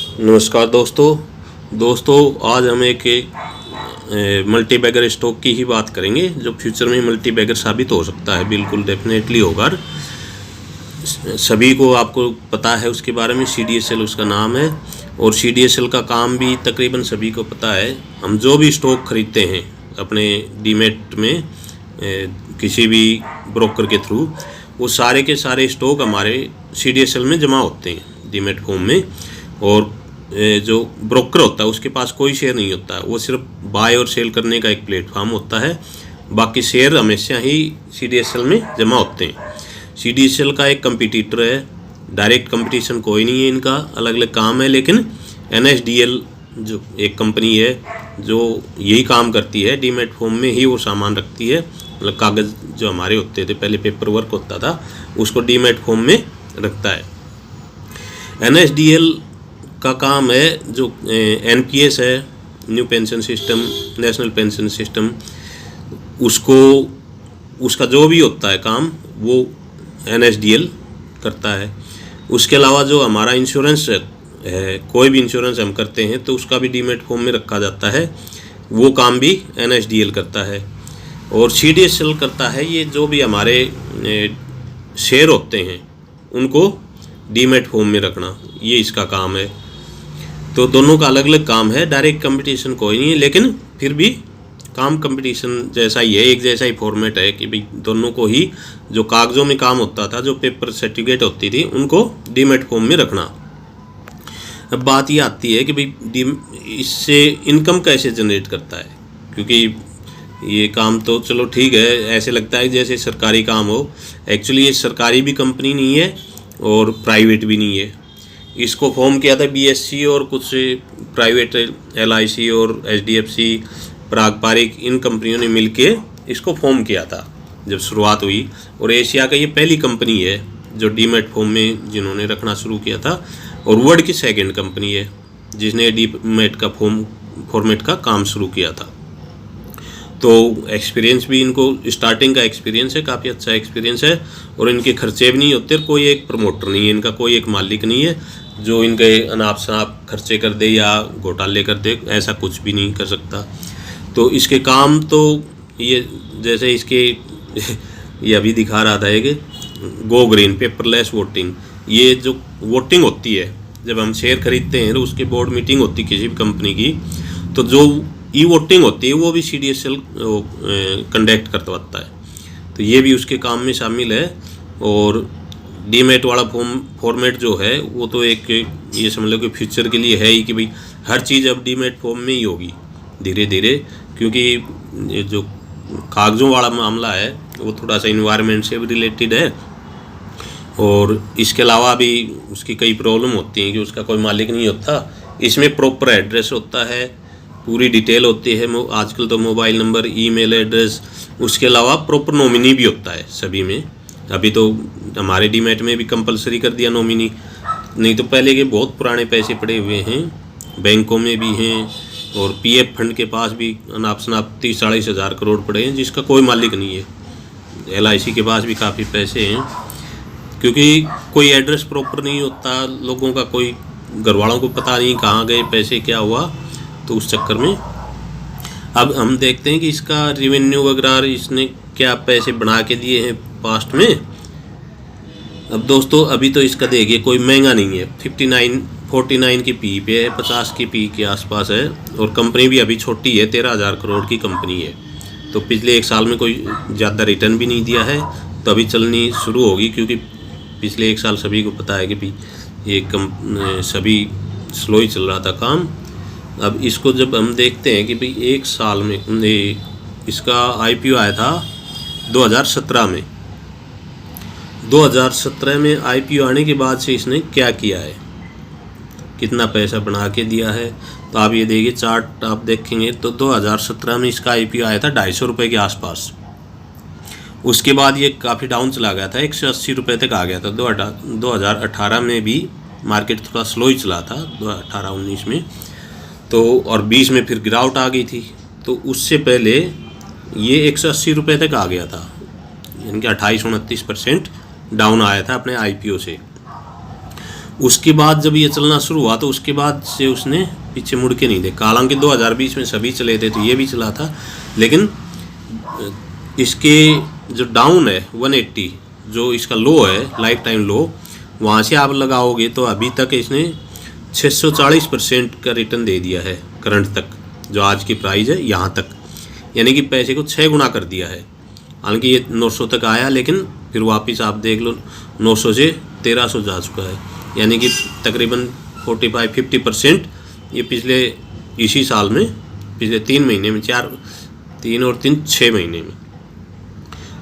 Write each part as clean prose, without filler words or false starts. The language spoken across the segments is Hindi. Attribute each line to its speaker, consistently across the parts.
Speaker 1: नमस्कार दोस्तों आज हम एक मल्टी बैगर स्टॉक की ही बात करेंगे जो फ्यूचर में मल्टी बैगर साबित हो सकता है। बिल्कुल डेफिनेटली होगा। सभी को आपको पता है उसके बारे में। CDSL उसका नाम है और CDSL का काम भी तकरीबन सभी को पता है। हम जो भी स्टॉक खरीदते हैं अपने डीमेट में किसी भी ब्रोकर के थ्रू, वो सारे के सारे स्टॉक हमारे CDSL में जमा होते हैं डीमेट फॉर्म में। और जो ब्रोकर होता है उसके पास कोई शेयर नहीं होता है, वो सिर्फ बाय और सेल करने का एक प्लेटफॉर्म होता है। बाकी शेयर हमेशा ही CDSL में जमा होते हैं। CDSL का एक कंपटीटर है, डायरेक्ट कंपटीशन कोई नहीं है इनका, अलग अलग काम है। लेकिन NSDL जो एक कंपनी है जो यही काम करती है, डीमेट फॉर्म में ही वो सामान रखती है। मतलब कागज़ जो हमारे होते थे पहले, पेपर वर्क होता था, उसको डीमेट फॉर्म में रखता है। NSDL का काम है जो NPS है, new pension system, national pension system, उसका जो भी होता है काम वो NSDL करता है। उसके अलावा जो हमारा इंश्योरेंस है, कोई भी इंश्योरेंस हम करते हैं तो उसका भी डीमेट फॉर्म में रखा जाता है, वो काम भी NSDL करता है। और CDSL करता है ये जो भी हमारे शेयर होते हैं उनको डीमेट फॉर्म में रखना, ये इसका काम है। तो दोनों का अलग अलग काम है, डायरेक्ट कंपटीशन कोई नहीं है, लेकिन फिर भी काम कंपटीशन जैसा ही है, एक जैसा ही फॉर्मेट है कि भाई दोनों को ही जो कागज़ों में काम होता था, जो पेपर सर्टिफिकेट होती थी, उनको डीमेट फॉर्म में रखना। अब बात ये आती है कि भाई इससे इनकम कैसे जनरेट करता है, क्योंकि ये काम तो चलो ठीक है, ऐसे लगता है जैसे सरकारी काम हो। एक्चुअली ये सरकारी भी कंपनी नहीं है और प्राइवेट भी नहीं है। इसको फॉर्म किया था BSC और कुछ प्राइवेट LIC और HDFC, पारस्परिक, इन कंपनियों ने मिलके इसको फॉर्म किया था जब शुरुआत हुई। और एशिया का ये पहली कंपनी है जो डीमेट फॉर्म में जिन्होंने रखना शुरू किया था, और वर्ल्ड की सेकंड कंपनी है जिसने डीमेट का फॉर्मेट का काम शुरू किया था। तो एक्सपीरियंस भी इनको स्टार्टिंग का एक्सपीरियंस है, काफ़ी अच्छा एक्सपीरियंस है। और इनके खर्चे भी नहीं होते, कोई एक प्रमोटर नहीं है इनका, कोई एक मालिक नहीं है जो इनके अनाप शनाप खर्चे कर दे या घोटाले कर दे, ऐसा कुछ भी नहीं कर सकता। तो इसके काम तो ये जैसे इसके ये अभी दिखा रहा था एक गो ग्रीन पेपरलेस वोटिंग। ये जो वोटिंग होती है जब हम शेयर खरीदते हैं तो उसकी बोर्ड मीटिंग होती है किसी भी कंपनी की, तो जो वोटिंग होती है वो भी CDSL कंडक्ट करवाता है। तो ये भी उसके काम में शामिल है। और डीमेट वाला फॉर्मेट जो है वो तो एक ये समझ लो कि फ्यूचर के लिए है ही कि भाई हर चीज़ अब डीमेट फॉर्म में ही होगी धीरे धीरे, क्योंकि ये जो कागज़ों वाला मामला है वो थोड़ा सा इन्वायरमेंट से भी रिलेटेड है। और इसके अलावा भी उसकी कई प्रॉब्लम होती हैं कि उसका कोई मालिक नहीं होता। इसमें प्रॉपर एड्रेस होता है, पूरी डिटेल होती है, आजकल तो मोबाइल नंबर, ईमेल एड्रेस, उसके अलावा प्रॉपर नॉमिनी भी होता है सभी में। अभी तो हमारे डीमेट में भी कंपलसरी कर दिया नॉमिनी, नहीं तो पहले के बहुत पुराने पैसे पड़े हुए हैं, बैंकों में भी हैं और PF फंड के पास भी अनाप शनाप 30-40 हज़ार करोड़ पड़े हैं जिसका कोई मालिक नहीं है। LIC के पास भी काफ़ी पैसे हैं, क्योंकि कोई एड्रेस प्रॉपर नहीं होता, लोगों का कोई घर वालों को पता नहीं कहाँ गए पैसे, क्या हुआ। तो उस चक्कर में अब हम देखते हैं कि इसका रेवेन्यू वगैरह इसने क्या पैसे बना के दिए हैं पास्ट में। अब दोस्तों अभी तो इसका देखिए कोई महंगा नहीं है, 49 की पी पे है, 50 की पी के आसपास है। और कंपनी भी अभी छोटी है, 13,000 करोड़ की कंपनी है। तो पिछले एक साल में कोई ज़्यादा रिटर्न भी नहीं दिया है, तो अभी चलनी शुरू होगी, क्योंकि पिछले एक साल सभी को पता है कि भाई ये सभी स्लो ही चल रहा था काम। अब इसको जब हम देखते हैं कि भाई एक साल में इसका IPO आया था 2017 में। 2017 में IPO आने के बाद से इसने क्या किया है, कितना पैसा बना के दिया है, तो आप ये देखिए चार्ट आप देखेंगे तो 2017 में इसका IPO आया था 250 रुपये के आसपास। उसके बाद ये काफ़ी डाउन चला गया था, 180 रुपये तक आ गया था। 2018 में भी मार्केट थोड़ा स्लो ही चला था, 2018-19 में तो, और 20 में फिर गिरावट आ गई थी। तो उससे पहले ये 180 रुपये तक आ गया था, यानी कि 28-29% डाउन आया था अपने IPO से। उसके बाद जब ये चलना शुरू हुआ तो उसके बाद से उसने पीछे मुड़ के नहीं देखा। हालांकि 2020 में सभी चले थे तो ये भी चला था, लेकिन इसके जो डाउन है 180, जो इसका लो है लाइफ टाइम लो, वहाँ से आप लगाओगे तो अभी तक इसने 640% का रिटर्न दे दिया है करंट तक, जो आज की प्राइस है यहाँ तक, यानी कि पैसे को 6 गुना कर दिया है। हालांकि ये 900 तक आया, लेकिन फिर वापस आप देख लो 900 से 1300 जा चुका है, यानी कि तकरीबन 45-50% ये पिछले इसी साल में, पिछले 3 महीने में, 3 और 3 6 महीने में,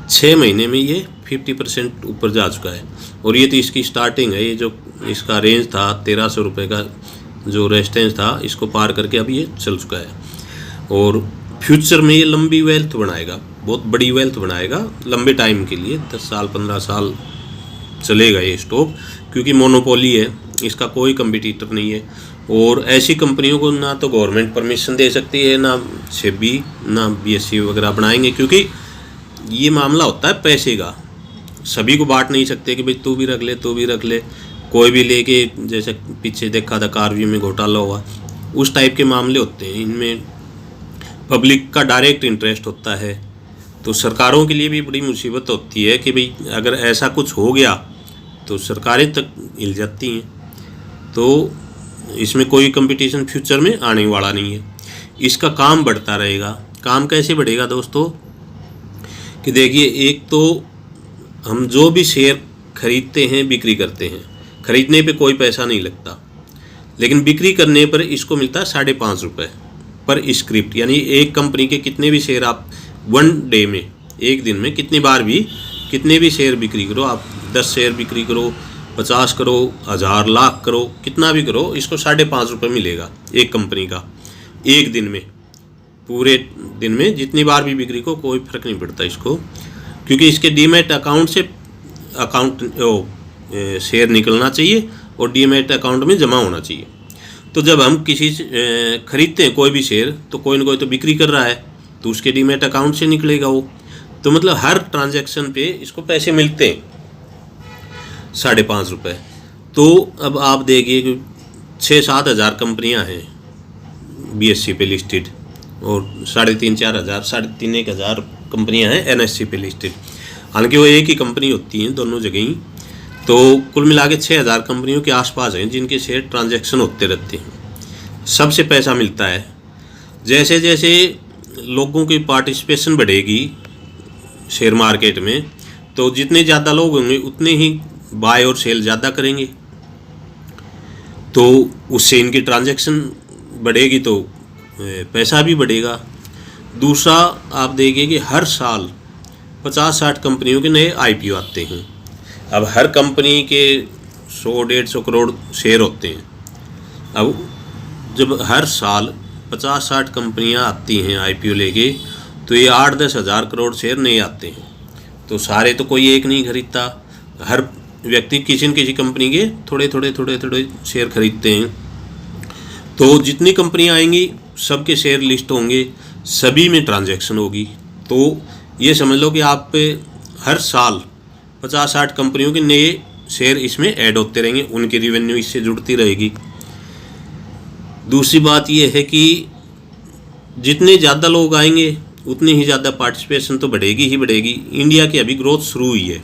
Speaker 1: 6 महीने में ये 50% ऊपर जा चुका है। और ये तो इसकी स्टार्टिंग है, ये जो इसका रेंज था 1300 रुपये का जो रेजिस्टेंस था, इसको पार करके अब ये चल चुका है। और फ्यूचर में ये लंबी वेल्थ बनाएगा, बहुत बड़ी वेल्थ बनाएगा लंबे टाइम के लिए, 10 साल 15 साल चलेगा ये स्टॉक, क्योंकि मोनोपोली है, इसका कोई कंपटीटर नहीं है। और ऐसी कंपनियों को ना तो गवर्नमेंट परमिशन दे सकती है, ना सेबी, ना बीएसई वगैरह बनाएंगे, क्योंकि ये मामला होता है पैसे का। सभी को बांट नहीं सकते कि भाई तू भी रख ले, तू भी रख ले, कोई भी लेके, जैसे पीछे देखा था कारव्यू में घोटाला हुआ, उस टाइप के मामले होते हैं। इनमें पब्लिक का डायरेक्ट इंटरेस्ट होता है, तो सरकारों के लिए भी बड़ी मुसीबत होती है कि भाई अगर ऐसा कुछ हो गया तो सरकारें तक हिल जाती हैं। तो इसमें कोई कंपटीशन फ्यूचर में आने वाला नहीं है, इसका काम बढ़ता रहेगा। काम कैसे बढ़ेगा दोस्तों, कि देखिए, एक तो हम जो भी शेयर खरीदते हैं, बिक्री करते हैं, खरीदने पे कोई पैसा नहीं लगता, लेकिन बिक्री करने पर इसको मिलता है 5.5 रुपये पर स्क्रिप्ट। यानी एक कंपनी के कितने भी शेयर आप 1 डे में, एक दिन में कितनी बार भी कितने भी शेयर बिक्री करो, आप 10 शेयर बिक्री करो, 50 करो, 1000 लाख करो, कितना भी करो, इसको 5.5 रुपये मिलेगा एक कंपनी का एक दिन में। पूरे दिन में जितनी बार भी बिक्री को कोई फर्क नहीं पड़ता इसको, क्योंकि इसके डीमैट अकाउंट से शेयर निकलना चाहिए और डीमैट अकाउंट में जमा होना चाहिए। तो जब हम किसी खरीदते हैं कोई भी शेयर, तो कोई ना कोई तो बिक्री कर रहा है, तो उसके डीमैट अकाउंट से निकलेगा वो। तो मतलब हर ट्रांजैक्शन पे इसको पैसे मिलते हैं 5.5 रुपये। तो अब आप देखिए कि 6-7 हज़ार कंपनियाँ हैं बीएससी पे लिस्टेड, और 3,500-4 हज़ार, 3,500-1 हज़ार कंपनियाँ हैं एनएससी पे लिस्टेड। हालांकि वो एक ही कंपनी होती हैं दोनों जगह ही। तो कुल मिला के 6,000 कंपनियों के आसपास हैं जिनके शेयर ट्रांजैक्शन होते रहते हैं, सबसे पैसा मिलता है। जैसे जैसे लोगों की पार्टिसिपेशन बढ़ेगी शेयर मार्केट में, तो जितने ज़्यादा लोग होंगे उतने ही बाय और सेल ज़्यादा करेंगे, तो उससे इनकी ट्रांजैक्शन बढ़ेगी तो पैसा भी बढ़ेगा। दूसरा, आप देखिए कि हर साल 50-60 कंपनियों के नए आईपीओ आते हैं। अब हर कंपनी के 100-150 करोड़ शेयर होते हैं। अब जब हर साल 50-60 कंपनियां आती हैं आईपीओ लेके, तो ये 8-10 हज़ार करोड़ शेयर नहीं आते हैं। तो सारे तो कोई एक नहीं खरीदता, हर व्यक्ति किसी न किसी कंपनी के थोड़े थोड़े शेयर खरीदते हैं। तो जितनी कंपनियां आएंगी सबके शेयर लिस्ट होंगे, सभी में ट्रांजैक्शन होगी। तो ये समझ लो कि आप हर साल 50-60 कंपनियों के नए शेयर इसमें ऐड होते रहेंगे, उनकी रिवेन्यू इससे जुड़ती रहेगी। दूसरी बात ये है कि जितने ज़्यादा लोग आएंगे उतनी ही ज़्यादा पार्टिसिपेशन तो बढ़ेगी ही बढ़ेगी। इंडिया की अभी ग्रोथ शुरू हुई है,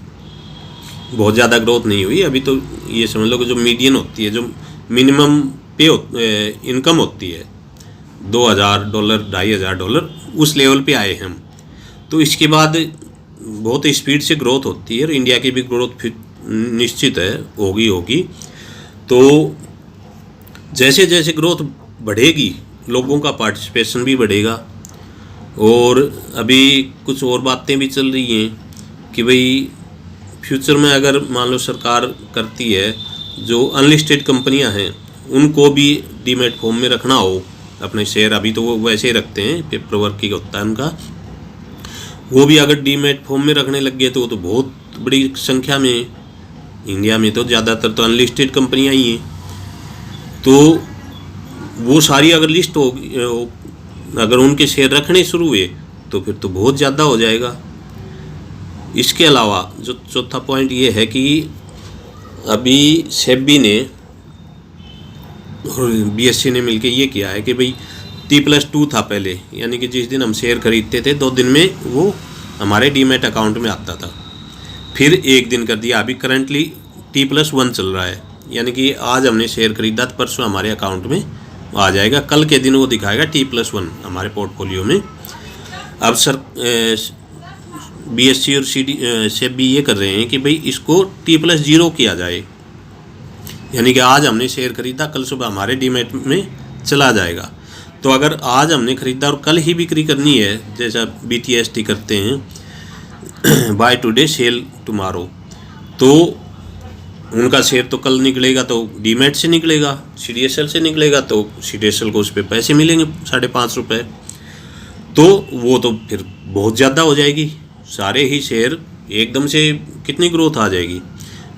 Speaker 1: बहुत ज़्यादा ग्रोथ नहीं हुई अभी। तो ये समझ लो कि जो मीडियन होती है, जो मिनिमम इनकम होती है $2,000, $2,500, उस लेवल पे आए हम। तो इसके बाद बहुत स्पीड से ग्रोथ होती है और इंडिया की भी ग्रोथ निश्चित है होगी। तो जैसे जैसे ग्रोथ बढ़ेगी लोगों का पार्टिसिपेशन भी बढ़ेगा। और अभी कुछ और बातें भी चल रही हैं कि भाई फ्यूचर में अगर मान लो सरकार करती है, जो अनलिस्टेड कंपनियां हैं उनको भी डीमैट फॉर्म में रखना हो अपने शेयर। अभी तो वो वैसे ही रखते हैं, पेपर वर्क ही होता है उनका, वो भी अगर डीमैट फॉर्म में रखने लग गए तो बहुत बड़ी संख्या में, इंडिया में तो ज़्यादातर तो अनलिस्टेड कंपनियां ही हैं, तो वो सारी अगर लिस्ट हो, अगर उनके शेयर रखने शुरू हुए तो फिर तो बहुत ज़्यादा हो जाएगा। इसके अलावा जो चौथा पॉइंट ये है कि अभी सेबी ने और BSE ने मिलके ये किया है कि भाई T+2 था पहले, यानी कि जिस दिन हम शेयर खरीदते थे 2 दिन में वो हमारे डीमैट अकाउंट में आता था, फिर 1 दिन कर दिया। अभी करंटली T+1 चल रहा है, यानी कि आज हमने शेयर खरीदा तो परसों हमारे अकाउंट में आ जाएगा, कल के दिन वो दिखाएगा T+1 हमारे पोर्टफोलियो में। अब सर BSE और SEBI ये कर रहे हैं कि भाई इसको T+0 किया जाए, यानी कि आज हमने शेयर खरीदा कल सुबह हमारे डीमैट में चला जाएगा। तो अगर आज हमने खरीदा और कल ही बिक्री करनी है, जैसा BTST करते हैं बाय टुडे सेल टुमारो, तो उनका शेयर तो कल निकलेगा तो डीमैट से निकलेगा, CDSL से निकलेगा तो CDSL को उस पर पैसे मिलेंगे 5.5 रुपये, तो वो तो फिर बहुत ज़्यादा हो जाएगी, सारे ही शेयर एकदम से कितनी ग्रोथ आ जाएगी।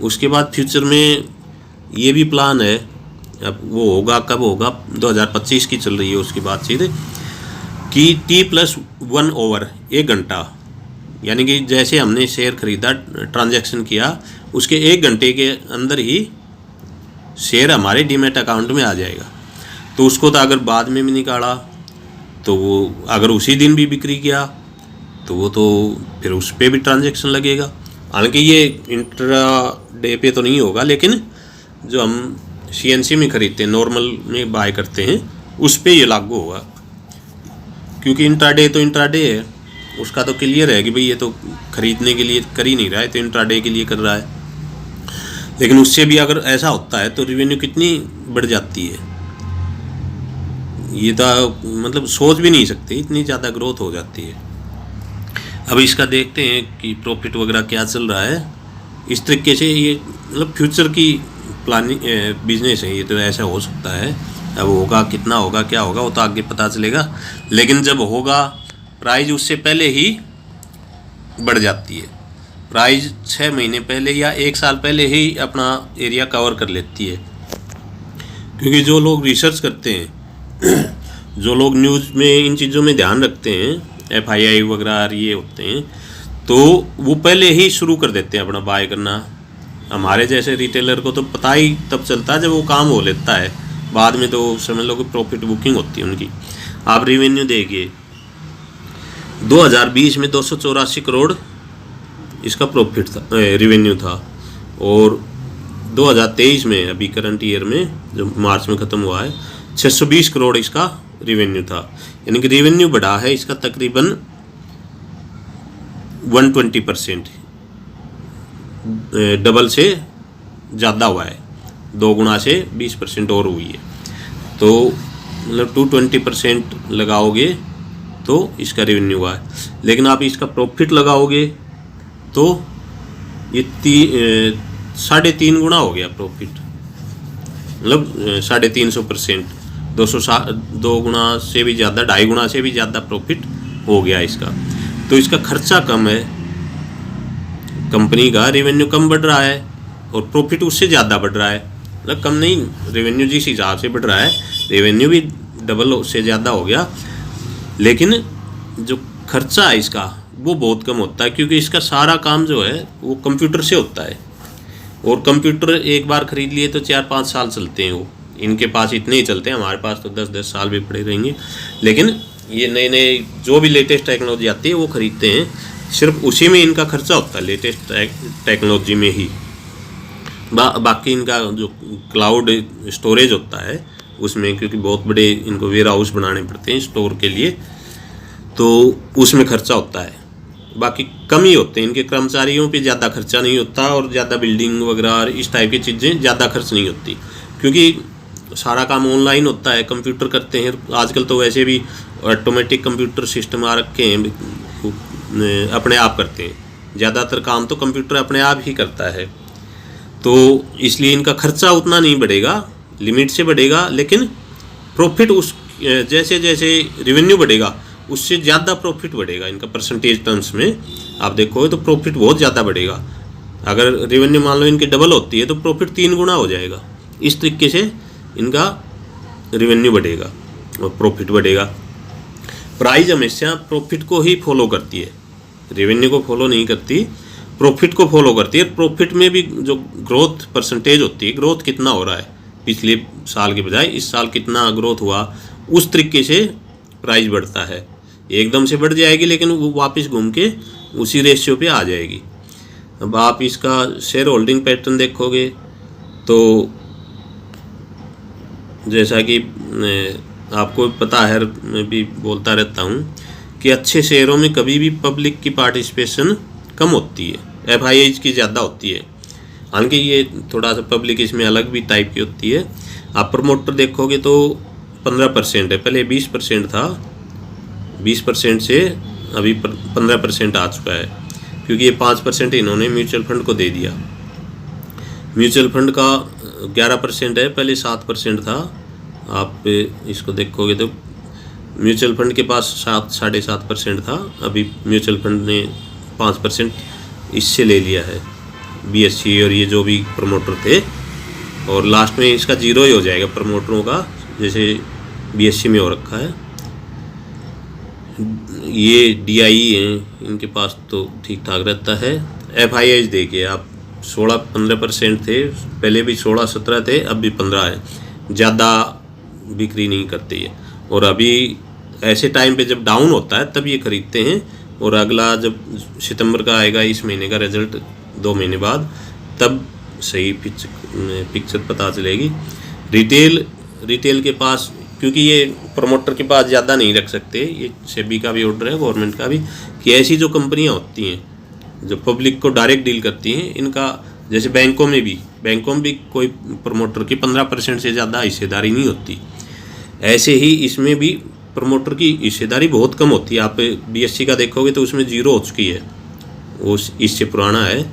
Speaker 1: उसके बाद फ्यूचर में ये भी प्लान है, अब वो होगा कब होगा, 2025 की चल रही है उसकी बातचीत, कि T+1 ओवर 1 घंटा, यानी कि जैसे हमने शेयर खरीदा ट्रांजैक्शन किया उसके 1 घंटे के अंदर ही शेयर हमारे डीमैट अकाउंट में आ जाएगा। तो उसको तो अगर बाद में भी निकाला तो वो अगर उसी दिन भी बिक्री किया तो वो तो फिर उस पर भी ट्रांजैक्शन लगेगा। हालांकि ये इंट्रा डे पे तो नहीं होगा, लेकिन जो हम CNC में खरीदते हैं, नॉर्मल में बाय करते हैं, उस पर ये लागू होगा, क्योंकि इंट्राडे तो इंट्राडे है, उसका तो क्लियर है कि भाई ये तो खरीदने के लिए कर ही नहीं रहा है, तो इंट्राडे के लिए कर रहा है। लेकिन उससे भी अगर ऐसा होता है तो रेवेन्यू कितनी बढ़ जाती है, ये तो मतलब सोच भी नहीं सकते, इतनी ज़्यादा ग्रोथ हो जाती है। अब इसका देखते हैं कि प्रॉफिट वगैरह क्या चल रहा है। इस तरीके से ये मतलब फ्यूचर की प्लानिंग बिजनेस है, ये तो ऐसा हो सकता है। अब होगा कितना होगा क्या होगा वो तो आगे पता चलेगा, लेकिन जब होगा प्राइस उससे पहले ही बढ़ जाती है। प्राइस 6 महीने पहले या 1 साल पहले ही अपना एरिया कवर कर लेती है, क्योंकि जो लोग रिसर्च करते हैं जो लोग न्यूज़ में इन चीज़ों में ध्यान रखते हैं, FII वगैरह ये होते हैं, तो वो पहले ही शुरू कर देते हैं अपना बाय करना। हमारे जैसे रिटेलर को तो पता ही तब चलता है जब वो काम हो लेता है, बाद में तो समझ लो कि प्रॉफिट बुकिंग होती है उनकी। आप रेवेन्यू देखिए, 2020 में 284 करोड़ इसका प्रॉफिट था, रेवेन्यू था, और 2023 में अभी करंट ईयर में जो मार्च में ख़त्म हुआ है 620 करोड़ इसका रेवेन्यू था। यानी कि रेवेन्यू बढ़ा है इसका तकरीबन 120%, डबल से ज़्यादा हुआ है, 2 गुना से 20% और हुई है। तो मतलब 220% लगाओगे तो इसका रेवेन्यू हुआ है, लेकिन आप इसका प्रॉफिट लगाओगे तो ये 3.5 गुना हो गया प्रॉफिट, मतलब 350%, 2 गुना से भी ज़्यादा, 2.5 गुना से भी ज़्यादा प्रॉफिट हो गया इसका। तो इसका खर्चा कम है, कंपनी का रेवेन्यू कम बढ़ रहा है और प्रॉफिट उससे ज़्यादा बढ़ रहा है, मतलब कम नहीं, रेवेन्यू जिस हिसाब से बढ़ रहा है रेवेन्यू भी डबल से ज़्यादा हो गया, लेकिन जो खर्चा है इसका वो बहुत कम होता है, क्योंकि इसका सारा काम जो है वो कंप्यूटर से होता है, और कंप्यूटर एक बार खरीद लिए तो 4-5 साल चलते हैं वो, इनके पास इतने ही चलते हैं, हमारे पास तो 10-10 साल भी पड़े रहेंगे। लेकिन ये नए नए जो भी लेटेस्ट टेक्नोलॉजी आती है वो खरीदते हैं, सिर्फ उसी में इनका खर्चा होता है, लेटेस्ट टेक्नोलॉजी में ही। बाकी इनका जो क्लाउड स्टोरेज होता है उसमें, क्योंकि बहुत बड़े इनको वेयर हाउस बनाने पड़ते हैं स्टोर के लिए, तो उसमें खर्चा होता है। बाकी कम ही होते हैं, इनके कर्मचारियों पे ज़्यादा खर्चा नहीं होता, और ज़्यादा बिल्डिंग वगैरह इस टाइप की चीज़ें ज़्यादा खर्च नहीं होती, क्योंकि सारा काम ऑनलाइन होता है, कंप्यूटर करते हैं। आजकल तो वैसे भी ऑटोमेटिक कंप्यूटर सिस्टम आ रखे हैं, अपने आप करते हैं, ज़्यादातर काम तो कंप्यूटर अपने आप ही करता है। तो इसलिए इनका खर्चा उतना नहीं बढ़ेगा, लिमिट से बढ़ेगा, लेकिन प्रॉफिट उस जैसे जैसे रेवेन्यू बढ़ेगा उससे ज़्यादा प्रॉफिट बढ़ेगा इनका। परसेंटेज टर्म्स में आप देखोगे तो प्रॉफिट बहुत ज़्यादा बढ़ेगा। अगर रेवेन्यू मान लो इनकी डबल होती है तो प्रॉफिट 3 गुना हो जाएगा। इस तरीके से इनका रेवेन्यू बढ़ेगा और प्रॉफिट बढ़ेगा। प्राइस हमेशा प्रॉफिट को ही फॉलो करती है, रेवेन्यू को फॉलो नहीं करती, प्रॉफिट को फॉलो करती है। प्रॉफिट में भी जो ग्रोथ परसेंटेज होती है, ग्रोथ कितना हो रहा है, पिछले साल के बजाय इस साल कितना ग्रोथ हुआ, उस तरीके से प्राइस बढ़ता है। एकदम से बढ़ जाएगी लेकिन वो वापस घूम के उसी रेशियो पे आ जाएगी। अब आप इसका शेयर होल्डिंग पैटर्न देखोगे तो जैसा कि आपको पता है, मैं भी बोलता रहता हूँ कि अच्छे शेयरों में कभी भी पब्लिक की पार्टिसिपेशन कम होती है, FIIs की ज़्यादा होती है। हालांकि ये थोड़ा सा पब्लिक इसमें अलग भी टाइप की होती है। आप प्रमोटर देखोगे तो 15% है, पहले 20% था, 20% से अभी 15% आ चुका है, क्योंकि ये 5% इन्होंने म्यूचुअल फंड को दे दिया। म्यूचुअल फंड का 11% है, पहले 7% था। आप इसको देखोगे तो म्यूचुअल फंड के पास 7.5% था, अभी म्यूचुअल फंड ने 5% इससे ले लिया है, BSE और ये जो भी प्रमोटर थे। और लास्ट में इसका 0 ही हो जाएगा प्रमोटरों का, जैसे BSE में हो रखा है। ये DIE हैं, इनके पास तो ठीक ठाक रहता है। FIIs देखिए आप, 16-15% थे, पहले भी 16-17 थे, अब भी 15 है, ज़्यादा बिक्री नहीं करती है। और अभी ऐसे टाइम पे जब डाउन होता है तब ये खरीदते हैं, और अगला जब सितंबर का आएगा, इस महीने का रिजल्ट 2 महीने बाद, तब सही पिक्चर पता चलेगी। रिटेल के पास, क्योंकि ये प्रमोटर के पास ज़्यादा नहीं रख सकते, ये सेबी का भी ऑर्डर है, गवर्नमेंट का भी, कि ऐसी जो कंपनियां होती हैं जो पब्लिक को डायरेक्ट डील करती हैं, इनका जैसे बैंकों में भी कोई प्रमोटर की 15% से ज़्यादा हिस्सेदारी नहीं होती। ऐसे ही इसमें भी प्रमोटर की हिस्सेदारी बहुत कम होती है। आप BSE का देखोगे तो उसमें 0 हो चुकी है, वो इससे पुराना है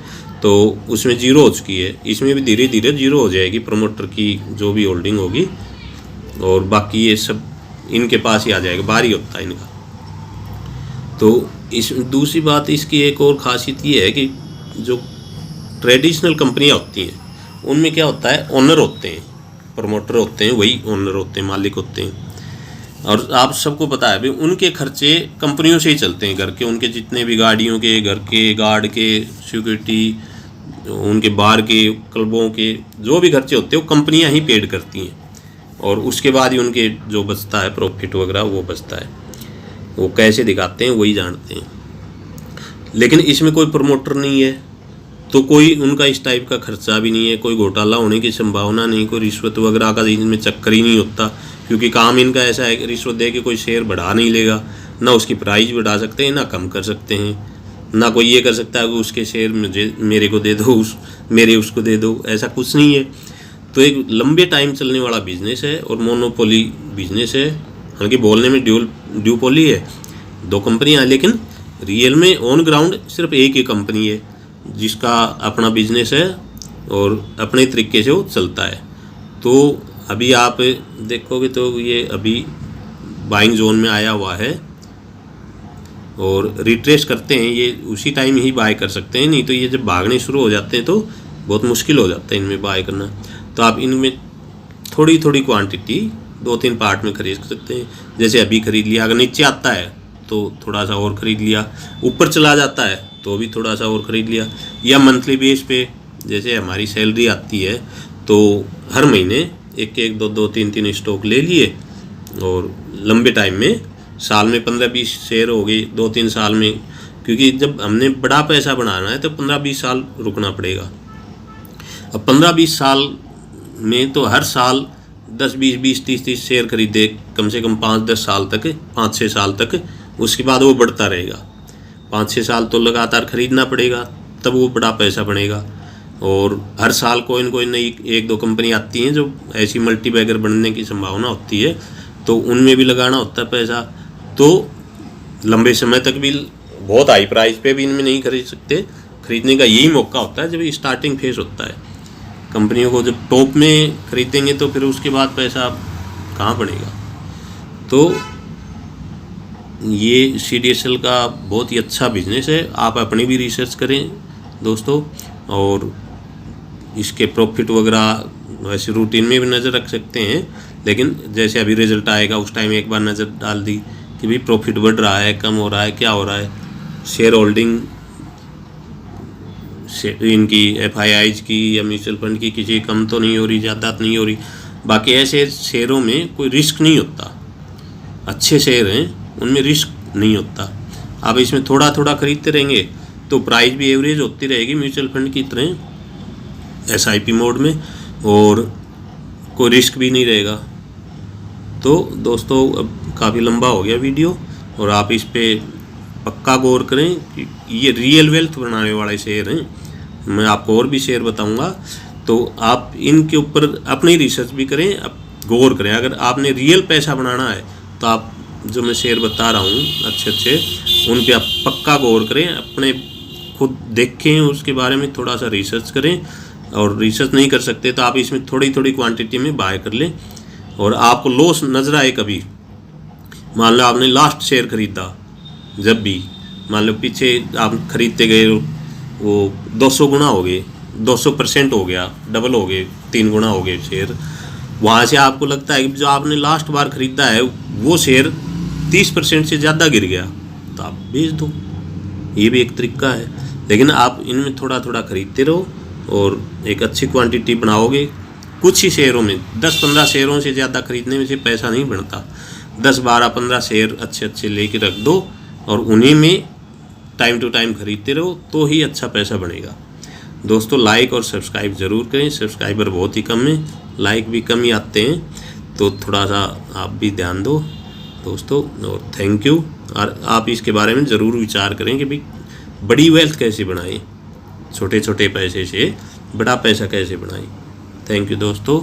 Speaker 1: तो उसमें 0 हो चुकी है। इसमें भी धीरे धीरे 0 हो जाएगी प्रमोटर की जो भी होल्डिंग होगी, और बाकी ये सब इनके पास ही आ जाएगा, बाहर ही होता है इनका। तो इस दूसरी बात इसकी एक और ख़ासियत ये है कि जो ट्रेडिशनल कंपनियां होती हैं उनमें क्या होता है, ओनर होते हैं, प्रमोटर होते हैं, वही ओनर होते हैं, मालिक होते हैं। और आप सबको पता है भाई, उनके खर्चे कंपनियों से ही चलते हैं, घर के, उनके जितने भी गाड़ियों के, घर के, गार्ड के, सिक्योरिटी, उनके बार के, क्लबों के जो भी खर्चे होते हैं वो कंपनियां ही पेड करती हैं, और उसके बाद ही उनके जो बचता है प्रॉफिट वगैरह वो बचता है। वो कैसे दिखाते हैं वही जानते हैं। लेकिन इसमें कोई प्रमोटर नहीं है तो कोई उनका इस टाइप का खर्चा भी नहीं है, कोई घोटाला होने की संभावना नहीं, कोई रिश्वत वगैरह का इनमें चक्कर ही नहीं होता, क्योंकि काम इनका ऐसा है कि रिश्वत दे के कोई शेयर बढ़ा नहीं लेगा, ना उसकी प्राइस बढ़ा सकते हैं, ना कम कर सकते हैं, ना कोई ये कर सकता है कि उसके शेयर मेरे को दे दो, मेरे उसको दे दो, ऐसा कुछ नहीं है। तो एक लंबे टाइम चलने वाला बिजनेस है और मोनोपोली बिजनेस है। हालांकि बोलने में ड्यूपोली है, 2 कंपनियां, लेकिन रियल में ऑन ग्राउंड सिर्फ एक ही कंपनी है जिसका अपना बिजनेस है और अपने तरीके से वो चलता है। तो अभी आप देखोगे तो ये अभी बाइंग जोन में आया हुआ है, और रिट्रेस करते हैं, ये उसी टाइम ही बाय कर सकते हैं, नहीं तो ये जब भागने शुरू हो जाते हैं तो बहुत मुश्किल हो जाता है इनमें बाय करना। तो आप इनमें थोड़ी थोड़ी क्वांटिटी 2-3 पार्ट में खरीद सकते हैं। जैसे अभी खरीद लिया, अगर नीचे आता है तो थोड़ा सा और ख़रीद लिया, ऊपर चला जाता है तो भी थोड़ा सा और ख़रीद लिया, या मंथली बेस पे जैसे हमारी सैलरी आती है तो हर महीने 1-1, 2-2, 3-3 स्टॉक ले लिए, और लंबे टाइम में साल में 15-20 शेयर हो गए, 2-3 साल में, क्योंकि जब हमने बड़ा पैसा बनाना है तो 15-20 साल रुकना पड़ेगा। अब 15-20 साल में तो हर साल 10-20, 20-30 शेयर खरीदे कम से कम 5-10 साल तक, 5-6 साल तक, उसके बाद वो बढ़ता रहेगा। 5-6 साल तो लगातार खरीदना पड़ेगा, तब वो बड़ा पैसा बनेगा। और हर साल कोई न कोई नई 1-2 कंपनी आती हैं जो ऐसी मल्टी बैगर बनने की संभावना होती है, तो उनमें भी लगाना होता है पैसा। तो लंबे समय तक भी बहुत हाई प्राइस पे भी इनमें नहीं खरीद सकते। खरीदने का यही मौका होता है जब स्टार्टिंग फेज होता है कंपनियों को, जब टॉप में खरीदेंगे तो फिर उसके बाद पैसा कहाँ पड़ेगा। तो ये CDSL का बहुत ही अच्छा बिजनेस है, आप अपनी भी रिसर्च करें दोस्तों, और इसके प्रॉफिट वगैरह वैसे रूटीन में भी नज़र रख सकते हैं, लेकिन जैसे अभी रिजल्ट आएगा उस टाइम एक बार नज़र डाल दी कि भाई प्रॉफिट बढ़ रहा है, कम हो रहा है, क्या हो रहा है, शेयर होल्डिंग इनकी FIIs की या म्यूचुअल फंड की किसी कम तो नहीं हो रही, ज़्यादा तो नहीं हो रही। बाकी ऐसे शेयरों में कोई रिस्क नहीं होता, अच्छे शेयर हैं उनमें रिस्क नहीं होता। आप इसमें थोड़ा थोड़ा खरीदते रहेंगे तो प्राइस भी एवरेज होती रहेगी म्यूचुअल फंड की तरह SIP मोड में, और कोई रिस्क भी नहीं रहेगा। तो दोस्तों अब काफ़ी लंबा हो गया वीडियो, और आप इस पे पक्का गौर करें कि ये रियल वेल्थ बनाने वाले शेयर हैं। मैं आपको और भी शेयर बताऊंगा, तो आप इनके ऊपर अपनी रिसर्च भी करें, आप गौर करें। अगर आपने रियल पैसा बनाना है तो आप जो मैं शेयर बता रहा हूँ अच्छे अच्छे, उन पे आप पक्का गौर करें, अपने खुद देखें, उसके बारे में थोड़ा सा रिसर्च करें। और रिसर्च नहीं कर सकते तो आप इसमें थोड़ी थोड़ी क्वांटिटी में बाय कर लें, और आपको लॉस नज़र आए कभी, मान लो आपने लास्ट शेयर खरीदा, जब भी मान लो पीछे आप खरीदते गए वो 200 गुना हो गए, 200% हो गया, डबल हो गए, 3 गुना हो गए शेयर, वहाँ से आपको लगता है कि जो आपने लास्ट बार ख़रीदा है वो शेयर 30% से ज़्यादा गिर गया, तो आप बेच दो। ये भी एक तरीका है। लेकिन आप इनमें थोड़ा थोड़ा खरीदते रहो और एक अच्छी क्वांटिटी बनाओगे। कुछ ही शेयरों में 10-15 शेयरों से ज़्यादा खरीदने में से पैसा नहीं बनता। 10-12-15 शेयर अच्छे अच्छे लेके रख दो और उन्हीं में टाइम टू टाइम खरीदते रहो, तो ही अच्छा पैसा बनेगा। दोस्तों लाइक और सब्सक्राइब ज़रूर करें, सब्सक्राइबर बहुत ही कम है, लाइक भी कम ही आते हैं, तो थोड़ा सा आप भी ध्यान दो दोस्तों, और थैंक यू। और आप इसके बारे में ज़रूर विचार करें कि भाई बड़ी वेल्थ कैसे बनाएं, छोटे छोटे पैसे से बड़ा पैसा कैसे बनाएं। थैंक यू दोस्तों।